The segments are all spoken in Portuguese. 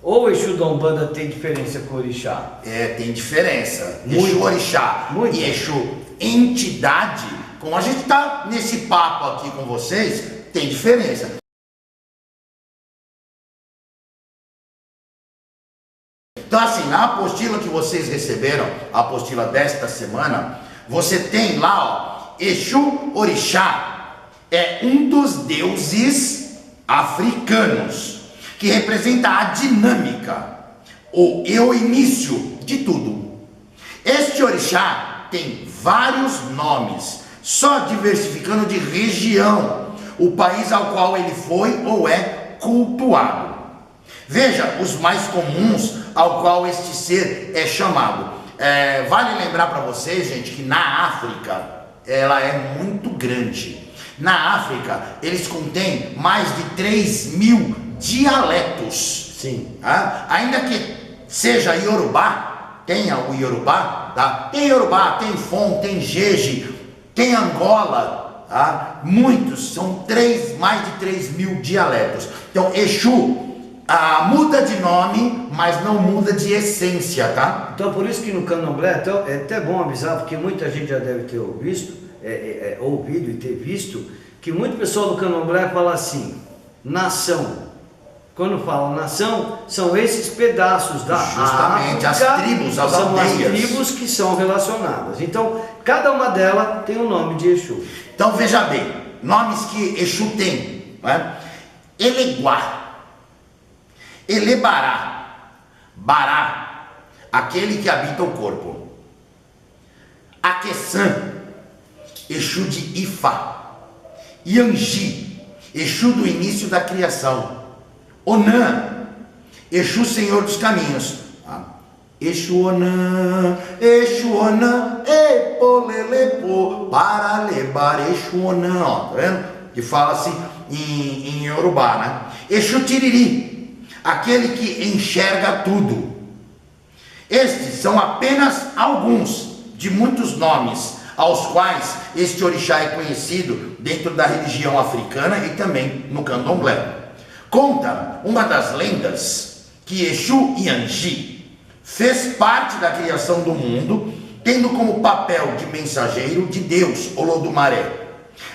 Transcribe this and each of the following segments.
Ou o Exu da Umbanda tem diferença com o Orixá? Tem diferença. Muito. Exu Orixá Muito. e Exu entidade, como a gente está nesse papo aqui com vocês, tem diferença. Então assim, na apostila que vocês receberam, a apostila desta semana, você tem lá, ó, Exu Orixá é um dos deuses africanos, que representa a dinâmica, o início de tudo. Este orixá tem vários nomes, só diversificando de região, o país ao qual ele foi ou é cultuado. Veja os mais comuns ao qual este ser é chamado. Vale lembrar para vocês, gente, que na África, ela é muito grande. Na África, eles contêm mais de 3.000 dialetos. Sim. Tá? Ainda que seja Yorubá, tenha o Yorubá, tá? Tem Yorubá, tem Fon, tem Jeje, tem Angola, tá? Muitos, são mais de 3.000 dialetos. Então, Exu muda de nome, mas não muda de essência, tá? Então, por isso que no Candomblé, então, é até bom avisar, porque muita gente já deve ter ouvido e ter visto, que muito pessoal do Candomblé fala assim, nação. Quando fala nação, são esses pedaços da justamente África, as tribos, as são aldeias. as tribos que são relacionadas. Então, cada uma delas tem um nome de Exu. Então, veja bem, nomes que Exu tem, né? Eleguá, Elebará, Bará, aquele que habita o corpo. Aqueçã, Exu de Ifá. Yanji, Exu do início da criação. Onã, Exu Senhor dos Caminhos. Exu Onã, epolelepo, para levar Exu Onã, ó, tá vendo? Que fala-se em Yorubá, né? Exu Tiriri, aquele que enxerga tudo. Estes são apenas alguns de muitos nomes aos quais este orixá é conhecido dentro da religião africana e também no candomblé. Conta uma das lendas que Exu Yanji fez parte da criação do mundo, tendo como papel de mensageiro de Deus, Olodumaré.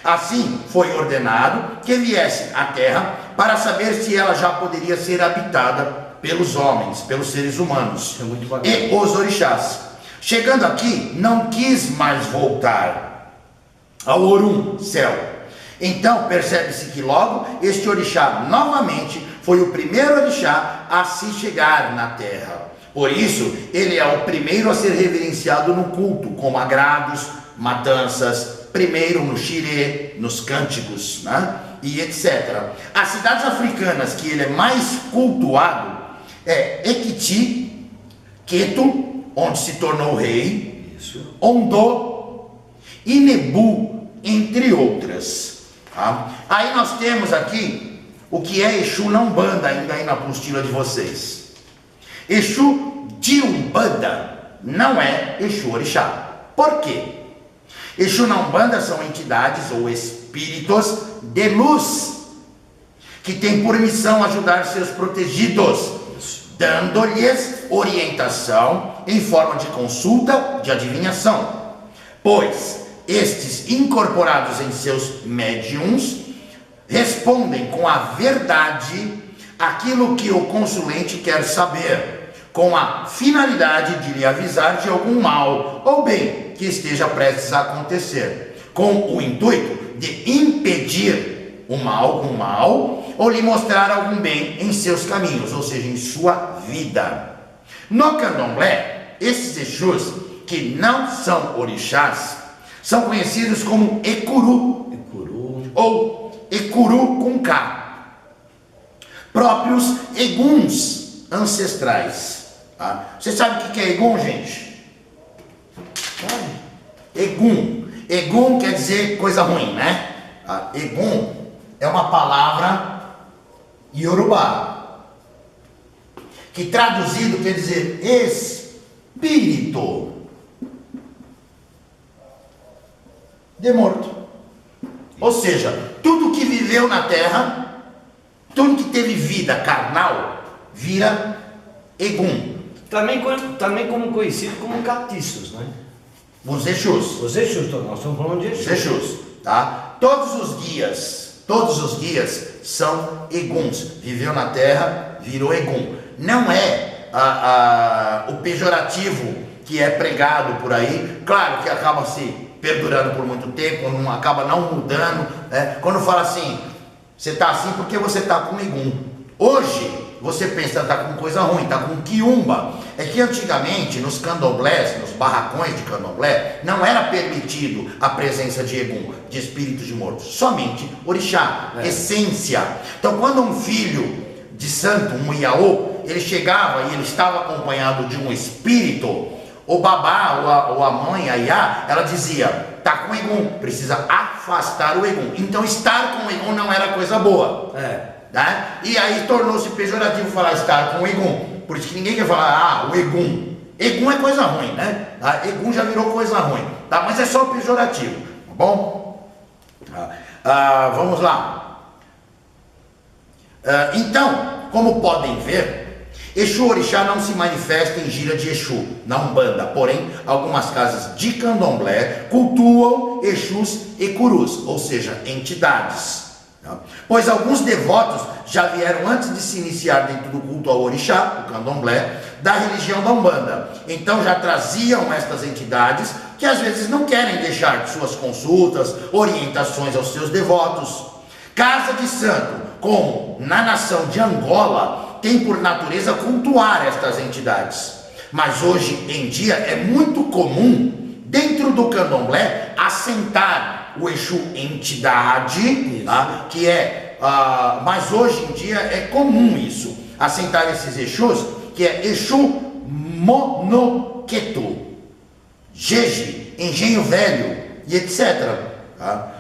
Assim, foi ordenado que viesse à terra para saber se ela já poderia ser habitada pelos homens, pelos seres humanos e os orixás. Chegando aqui, não quis mais voltar ao Orum, céu. Então, percebe-se que logo este orixá novamente foi o primeiro orixá a se chegar na terra. Por isso, ele é o primeiro a ser reverenciado no culto, com agrados, matanças, primeiro no xirê, nos cânticos, né? E etc. As cidades africanas que ele é mais cultuado é Ekiti, Queto, onde se tornou rei, Ondo e Nebu, entre outras. Tá? Aí nós temos aqui o que é Exu na Umbanda, ainda aí na apostila de vocês. Exu de Umbanda não é Exu Orixá. Por quê? Exu na Umbanda são entidades ou espíritos de luz que têm por missão ajudar seus protegidos, dando-lhes orientação em forma de consulta, de adivinhação, pois estes incorporados em seus médiums respondem com a verdade aquilo que o consulente quer saber, com a finalidade de lhe avisar de algum mal ou bem que esteja prestes a acontecer, com o intuito de impedir o mal com o mal ou lhe mostrar algum bem em seus caminhos, ou seja, em sua vida. No candomblé, esses Exus que não são orixás são conhecidos como Ekuru, ou Ekuru com K, próprios Eguns ancestrais. Tá? Você sabe o que é Egum, gente? Egum. Egum quer dizer coisa ruim, né? Egum é uma palavra Yorubá, que traduzido quer dizer espírito de morto. Ou seja, tudo que viveu na terra, tudo que teve vida carnal, vira Egum. Também como conhecido como catiços, né? Os Exus. Os Exus, nós estamos falando de Exus. Os Exus, tá? Todos os guias são Eguns. Viveu na terra, virou Egum. Não é o pejorativo que é pregado por aí, claro que acaba se perdurando por muito tempo, acaba não mudando, né? Quando fala assim, você está assim porque você está com Egum. Hoje, você pensa que está com coisa ruim, está com quiumba. É que antigamente, nos candomblés, nos barracões de candomblé, não era permitido a presença de Egum, de espíritos de mortos, somente orixá, essência. Então, quando um filho de santo, um iaô, ele chegava e ele estava acompanhado de um espírito, o babá ou a mãe, a iá, ela dizia, tá com Egum, precisa afastar o Egum. Então, estar com o Egum não era coisa boa. Né? E aí tornou-se pejorativo falar estar com o Egum. Por isso que ninguém quer falar, o Egum. Egum é coisa ruim, né? Egum já virou coisa ruim, tá? Mas é só pejorativo, tá bom? Vamos lá. Então, como podem ver, Exu Orixá não se manifesta em gira de Exu, na Umbanda. Porém, algumas casas de candomblé cultuam Exus e Curus, ou seja, entidades. Pois alguns devotos já vieram antes de se iniciar dentro do culto ao orixá, o candomblé, da religião da Umbanda. Então já traziam estas entidades que às vezes não querem deixar suas consultas, orientações aos seus devotos. Casa de santo, como na nação de Angola, tem por natureza cultuar estas entidades. Mas hoje em dia é muito comum, dentro do candomblé, assentar o Exu entidade, tá? Que é, mas hoje em dia é comum isso, assentar esses Exus, que é Exu Monoqueto, Jeje, Engenho Velho e etc. Tá?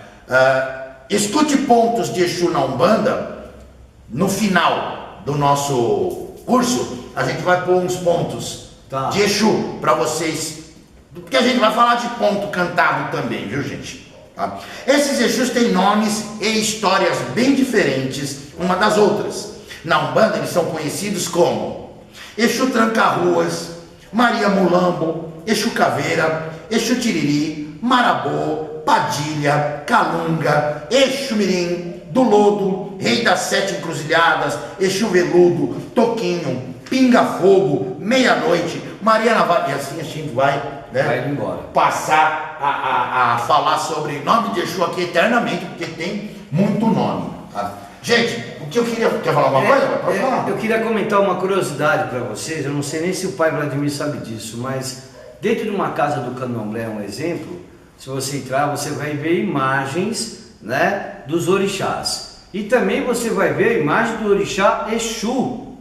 Escute pontos de Exu na Umbanda. No final do nosso curso, a gente vai pôr uns pontos de Exu para vocês, porque a gente vai falar de ponto cantado também, viu, gente? Tá? Esses Exus têm nomes e histórias bem diferentes uma das outras. Na Umbanda eles são conhecidos como Exu Tranca-Ruas, Maria Mulambo, Exu Caveira, Exu Tiriri, Marabô, Padilha, Calunga, Exu Mirim, do Lodo, Rei das Sete Encruzilhadas, Exu Veludo, Toquinho, Pinga Fogo, Meia-Noite, Maria Navalha, e assim a gente vai, né, vai embora. Passar a falar sobre nome de Exu aqui eternamente, porque tem muito nome. Tá? Gente, o que eu queria... Quer falar alguma coisa? Pode falar. Eu queria comentar uma curiosidade para vocês, eu não sei nem se o pai Vladimir sabe disso, mas dentro de uma casa do candomblé, um exemplo, se você entrar, você vai ver imagens, né, dos orixás. E também você vai ver a imagem do orixá Exu.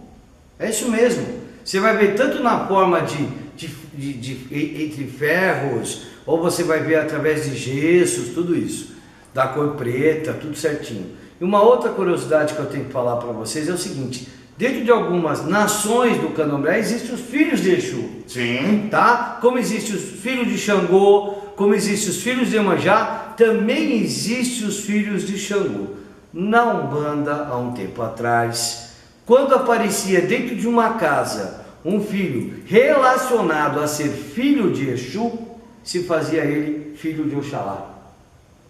É isso mesmo. Você vai ver tanto na forma entre ferros, ou você vai ver através de gessos, tudo isso, da cor preta, tudo certinho. E uma outra curiosidade que eu tenho que falar para vocês é o seguinte: dentro de algumas nações do candomblé existem os filhos de Exu. Sim. Tá? Como existem os filhos de Xangô, como existem os filhos de Iemanjá, também existem os filhos de Xangô. Na Umbanda, há um tempo atrás, quando aparecia dentro de uma casa um filho relacionado a ser filho de Exu, se fazia ele filho de Oxalá.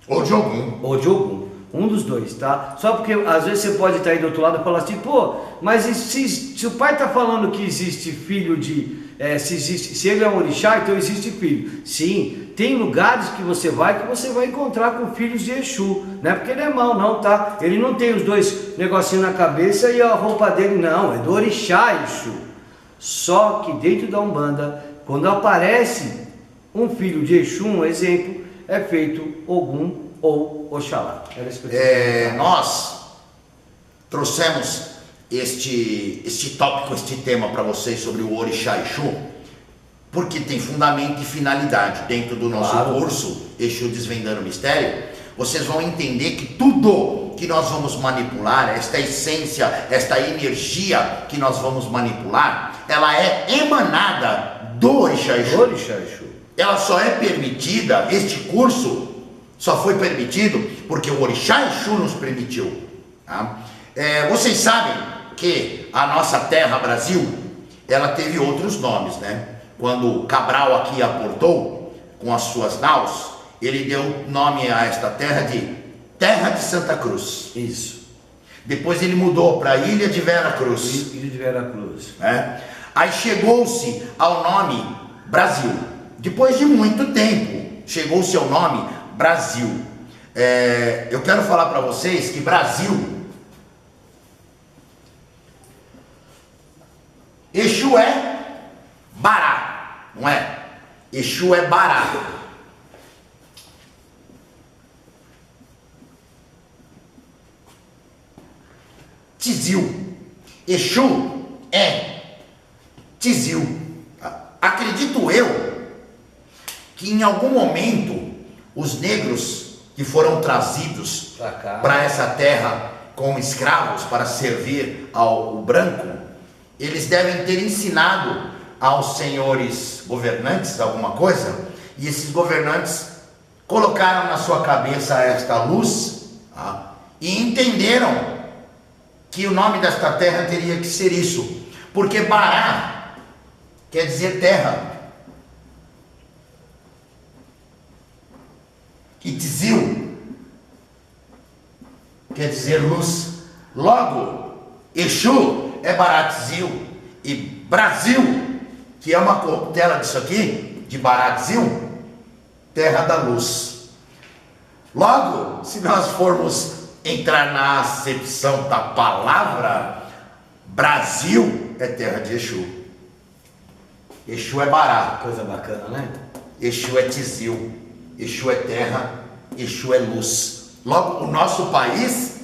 Ou de Ogum. Ou de Ogum. Um dos dois, tá? Só porque às vezes você pode estar aí do outro lado e falar assim, pô, mas se o pai está falando que existe filho de... se ele é um orixá, então existe filho. Sim, tem lugares que você vai encontrar com filhos de Exu. Não é porque ele é mau, não, tá? Ele não tem os dois negocinhos na cabeça e a roupa dele, não. É do orixá Exu. Só que dentro da Umbanda, quando aparece um filho de Exu, um exemplo, é feito Ogum ou Oxalá. Nós trouxemos este tópico, este tema para vocês sobre o orixá Exu, porque tem fundamento e finalidade. Dentro do nosso curso Exu Desvendando o Mistério, vocês vão entender que tudo que nós vamos manipular, esta essência, esta energia que nós vamos manipular, ela é emanada do orixá Exu. Ela só é permitida, este curso só foi permitido porque o orixá Exu nos permitiu. Tá? Vocês sabem que a nossa terra, Brasil, ela teve outros nomes, né? Quando Cabral aqui aportou com as suas naus, ele deu nome a esta terra de Terra de Santa Cruz. Isso. Depois ele mudou para Ilha de Veracruz. Ilha de Veracruz. Aí chegou-se ao nome Brasil. Depois de muito tempo, chegou-se ao nome Brasil. Eu quero falar para vocês que Brasil, Exu é Bará, não é? Exu é Bará. Tizil. Exu é Tizil. Acredito eu que em algum momento os negros que foram trazidos para essa terra como escravos para servir ao branco, eles devem ter ensinado aos senhores governantes alguma coisa, e esses governantes colocaram na sua cabeça esta luz, e entenderam que o nome desta terra teria que ser isso, porque Bará quer dizer terra, e Tizil quer dizer luz. Logo, Exu é Bará Tizil, e Brasil, que é uma corruptela disso aqui, de Bará Tizil, terra da luz. Logo, se nós formos entrar na acepção da palavra, Brasil é terra de Exu. Exu é Bará. Coisa bacana, né? Exu é Tizil. Exu é terra. Exu é luz. Logo, o nosso país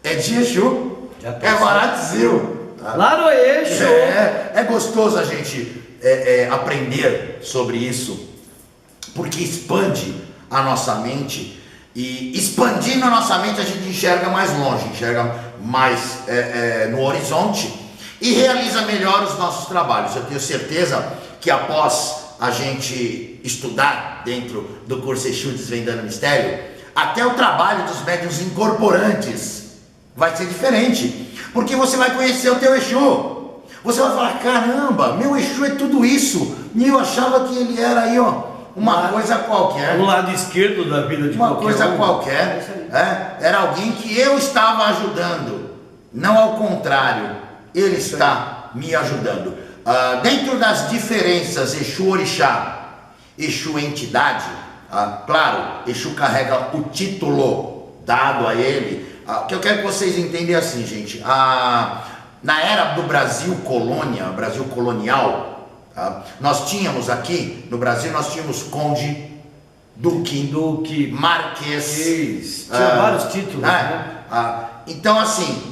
é de Exu. É Bará Tizil. Lá no Exu. É gostoso a gente aprender sobre isso, porque expande a nossa mente. E expandindo a nossa mente, a gente enxerga mais longe, enxerga mais no horizonte e realiza melhor os nossos trabalhos. Eu tenho certeza que após a gente estudar dentro do curso Exu Desvendando Mistério, até o trabalho dos médiuns incorporantes vai ser diferente, porque você vai conhecer o teu Exu. Você vai falar: caramba, meu Exu é tudo isso, e eu achava que ele era aí, uma coisa qualquer. No lado esquerdo da vida de uma coisa qualquer. Era alguém que eu estava ajudando, não ao contrário, ele está me ajudando. Dentro das diferenças Exu Orixá, Exu Entidade, claro, Exu carrega o título dado a ele. O que eu quero que vocês entendam assim, gente, na era do Brasil colônia, Brasil colonial, nós tínhamos aqui no Brasil, nós tínhamos conde, duque, marquês, tinha vários títulos, né? Então assim,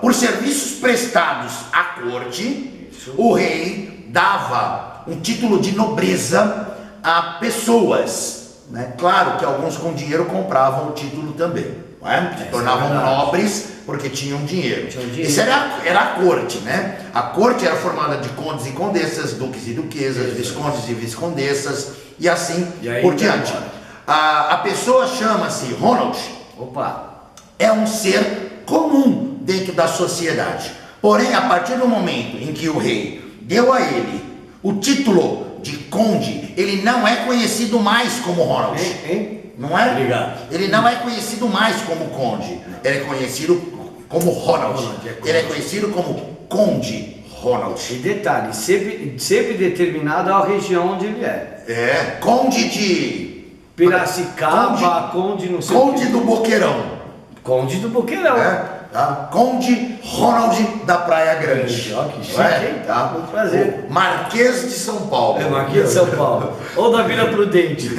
por serviços prestados à corte, o rei dava um título de nobreza a pessoas, né? Claro que alguns com dinheiro compravam o título também, não é? Se tornavam nobres porque tinham dinheiro. Isso era a corte, né? A corte era formada de condes e condessas, duques e duquesas, viscondes e viscondessas, e assim por diante. A pessoa chama-se Ronald. É um ser comum dentro da sociedade. Porém, a partir do momento em que o rei deu a ele o título de conde, ele não é conhecido mais como Ronald. Não é? Obrigado. Ele não é conhecido mais como conde. Ele é conhecido como Ronald. Ele é conhecido como Conde Ronald. E detalhe, sempre determinado à região onde ele é. Conde de Piracicaba, Conde não sei Conde do Boqueirão. Conde do Boqueirão. Conde Ronald da Praia Grande. Que chique, hein? Muito prazer. Marquês de São Paulo. Marquês de São Paulo. Ou da Vila Prudente.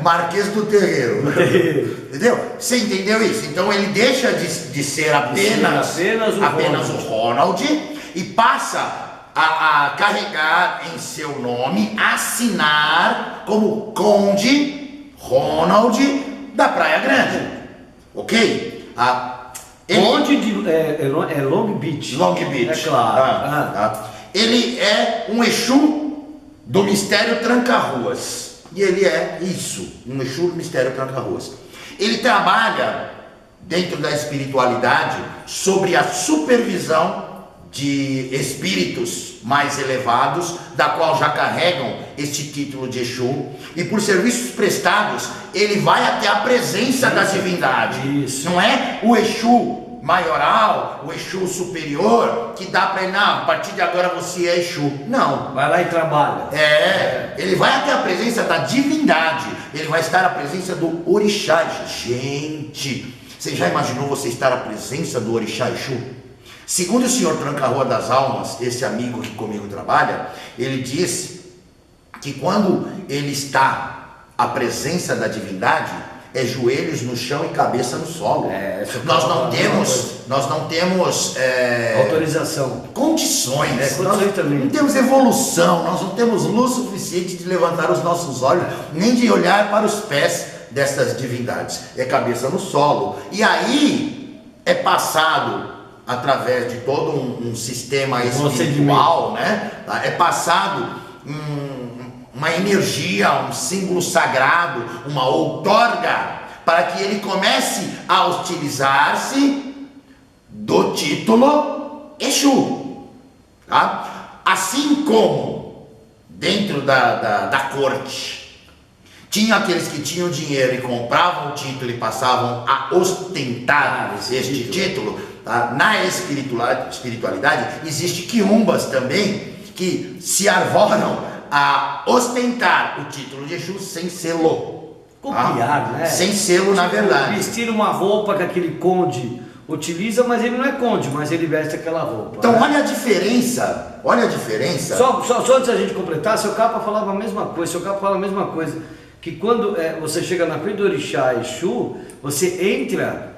Marquês do Terreiro. Entendeu? Você entendeu isso? Então ele deixa de ser apenas o Ronald e passa a carregar em seu nome, assinar como Conde Ronald da Praia Grande. Ok? Conde é Long Beach. Long Beach. É claro. Ele é um Exu do Mistério Tranca-Ruas. E ele é isso, um Exu do Mistério Tranca-Ruas. Ele trabalha dentro da espiritualidade sobre a supervisão de espíritos mais elevados, da qual já carregam este título de Exu, e por serviços prestados, ele vai até a presença da divindade. Isso. Não é o Exu maioral, o Exu superior, que dá para ele, não, a partir de agora você é Exu. Não. Vai lá e trabalha. Ele vai até a presença da divindade, ele vai estar à presença do orixá. Gente, você já imaginou você estar à presença do orixá Exu? Segundo o senhor Tranca-Rua das Almas, esse amigo que comigo trabalha, ele disse que quando ele está à presença da divindade, é joelhos no chão e cabeça no solo. Nós não temos autorização, condições, nós também. Não temos evolução, nós não temos luz suficiente de levantar os nossos olhos, nem de olhar para os pés dessas divindades. É cabeça no solo. E aí é passado através de todo um sistema espiritual, né? É passado uma energia, um símbolo sagrado, uma outorga, para que ele comece a utilizar-se do título Exu, tá? Assim como dentro da corte tinha aqueles que tinham dinheiro e compravam o título e passavam a ostentar este título, tá? Na espiritualidade existe quiumbas também que se arvoram a ostentar o título de Exu sem selo. Copiar, né? Sem selo, na verdade. Vestir uma roupa que aquele conde utiliza, mas ele não é conde, mas ele veste aquela roupa. Então, olha a diferença. Só antes da gente completar, seu Capa falava a mesma coisa. Que quando você chega na frente do orixá Exu, você entra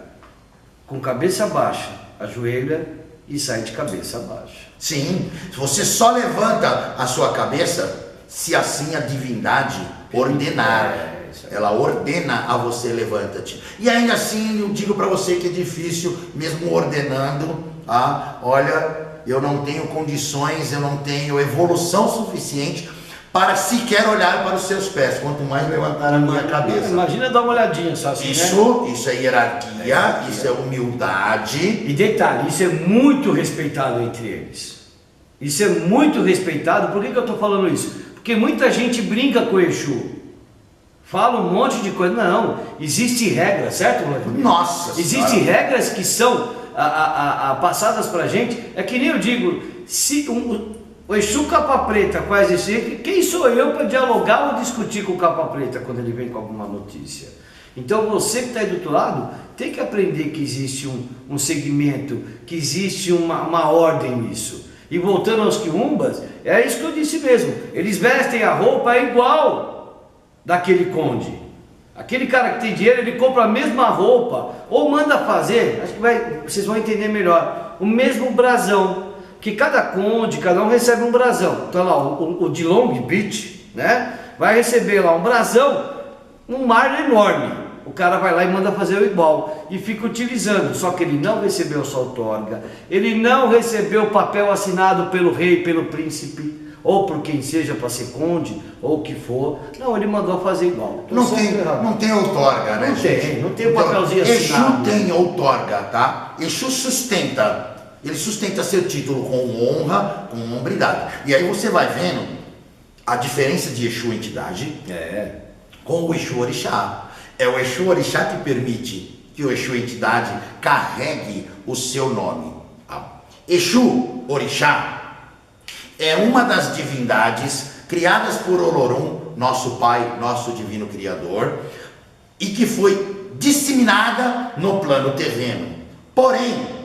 com cabeça baixa, ajoelha e sai de cabeça baixa. Sim, você só levanta a sua cabeça se assim a divindade ordenar. Ela ordena a você, levanta-te. E ainda assim eu digo para você que é difícil, mesmo ordenando, olha, eu não tenho condições, eu não tenho evolução suficiente para sequer olhar para os seus pés, quanto mais levantar a minha cabeça. Imagina dar uma olhadinha só assim, Isso é hierarquia, isso é humildade. E detalhe, isso é muito respeitado entre eles. Isso é muito respeitado. Por que eu estou falando isso? Porque muita gente brinca com o Exu. Fala um monte de coisa. Não, existe regra, certo, Vladimir? Nossa Existem regras que são passadas para a gente. É que nem eu digo, se o Exu Capa Preta faz isso, quem sou eu para dialogar ou discutir com o Capa Preta quando ele vem com alguma notícia? Então você que está aí do outro lado, tem que aprender que existe um segmento, que existe uma ordem nisso. E voltando aos quiumbas, é isso que eu disse mesmo, eles vestem a roupa igual daquele conde. Aquele cara que tem dinheiro, ele compra a mesma roupa, ou manda fazer, acho que vocês vão entender melhor, o mesmo brasão. Que cada conde, cada um recebe um brasão. Então lá, o de Long Beach, né? Vai receber lá um brasão, um mar enorme. O cara vai lá e manda fazer o igual e fica utilizando. Só que ele não recebeu sua outorga, ele não recebeu o papel assinado pelo rei, pelo príncipe, ou por quem seja para ser conde, ou o que for. Não, ele mandou fazer igual. Não tem outorga, né, gente? Não tem o papelzinho assinado. Exu tem outorga, tá? Exu sustenta. Ele sustenta seu título com honra, com hombridade. E aí você vai vendo a diferença de Exu entidade com o Exu orixá. É o Exu orixá que permite que o Exu entidade carregue o seu nome. Exu orixá é uma das divindades criadas por Olorum, nosso pai, nosso divino criador, e que foi disseminada no plano terreno. Porém,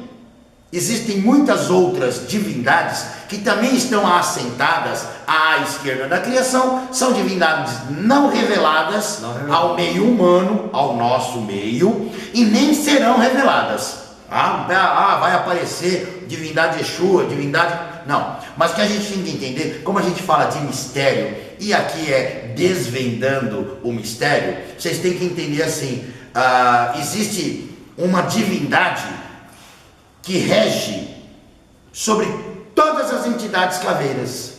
existem muitas outras divindades que também estão assentadas à esquerda da criação, são divindades não reveladas ao meio humano, ao nosso meio, e nem serão reveladas. Vai aparecer divindade Exu, divindade... Não, mas que a gente tem que entender, como a gente fala de mistério, e aqui é desvendando o mistério, vocês têm que entender assim, existe uma divindade que rege sobre todas as entidades caveiras.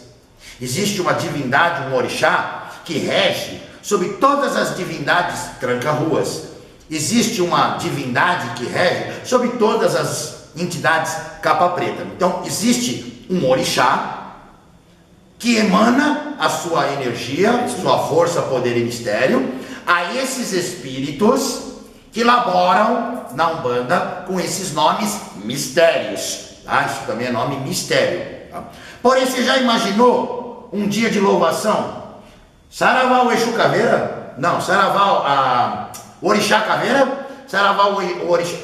Existe uma divindade, um orixá, que rege sobre todas as divindades tranca-ruas. existe uma divindade que rege sobre todas as entidades capa preta. Então existe um orixá que emana a sua energia, sua força, poder e mistério a esses espíritos que laboram na Umbanda com esses nomes mistérios. Tá? Isso também é nome mistério. Tá? Porém, você já imaginou um dia de louvação? Saravá o Exu Caveira? Não, Saravá o Orixá Caveira? Saravá o Orixá...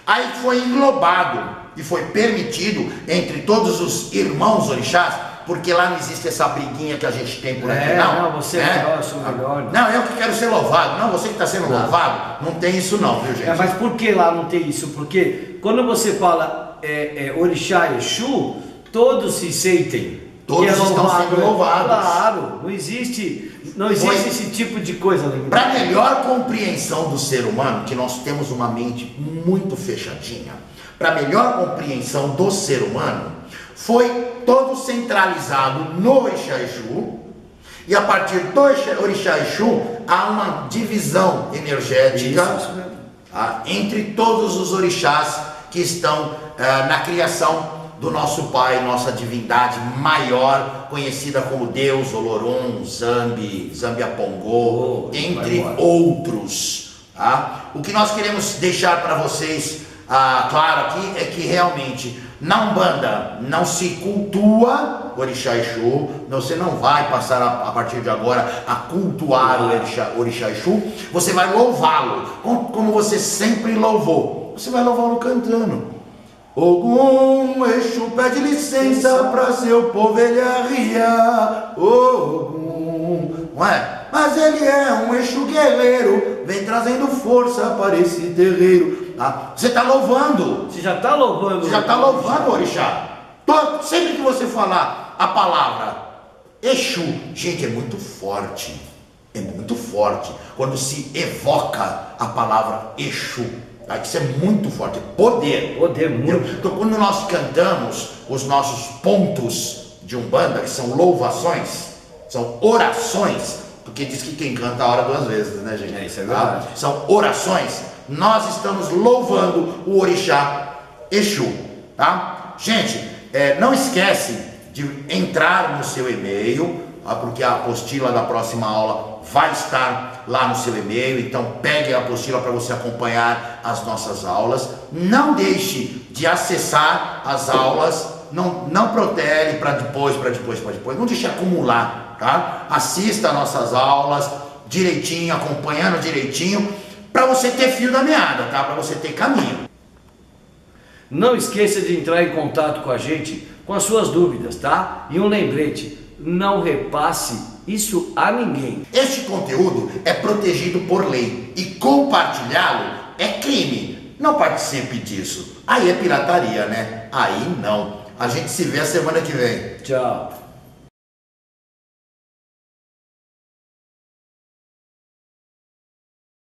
Aí foi englobado e foi permitido entre todos os irmãos orixás, porque lá não existe essa briguinha que a gente tem por aqui, não. Não, você é melhor, eu sou melhor. Não, eu que quero ser louvado. Não, você que está sendo louvado, não tem isso não, viu, gente? Mas por que lá não tem isso? Porque quando você fala Orixá e Exu, todos se sentem. Todos estão sendo louvados. Claro, não existe esse tipo de coisa. Para melhor compreensão do ser humano, que nós temos uma mente muito fechadinha, para melhor compreensão do ser humano, foi todo centralizado no Orixá Exu, e a partir do Orixá Exu há uma divisão energética entre todos os orixás que estão na criação do nosso Pai, nossa divindade maior, conhecida como Deus, Olorum, Zambi, Zambiapongô, entre outros. Tá? O que nós queremos deixar para vocês claro aqui é que realmente na Umbanda não se cultua o Orixá Exu, você não vai passar a partir de agora a cultuar o Orixá Exu, você vai louvá-lo, como você sempre louvou, você vai louvá-lo cantando. Ogum, Exu pede licença para seu povo ele arria. Ogum, não é? Mas ele é um Exu guerreiro, vem trazendo força para esse terreiro. Você está louvando. Você já está louvando. Você já está louvando o Orixá. Sempre que você falar a palavra Exu, gente, é muito forte. É muito forte. Quando se evoca a palavra Exu. Isso é muito forte, poder. Poder muito. Então, quando nós cantamos os nossos pontos de Umbanda, que são louvações, são orações, porque diz que quem canta ora duas vezes, né, gente? Isso é verdade. São orações. Nós estamos louvando o Orixá Exu, tá? Gente, não esquece de entrar no seu e-mail, porque a apostila da próxima aula vai estar lá no seu e-mail, então pegue a apostila para você acompanhar as nossas aulas. Não deixe de acessar as aulas, não protele para depois, não deixe acumular, tá? Assista as nossas aulas direitinho, acompanhando direitinho, para você ter fio da meada, tá? Para você ter caminho. Não esqueça de entrar em contato com a gente com as suas dúvidas, tá? E um lembrete, não repasse isso a ninguém. Este conteúdo é protegido por lei e compartilhá-lo é crime. Não participe disso. Aí é pirataria, né? Aí não. A gente se vê a semana que vem. Tchau.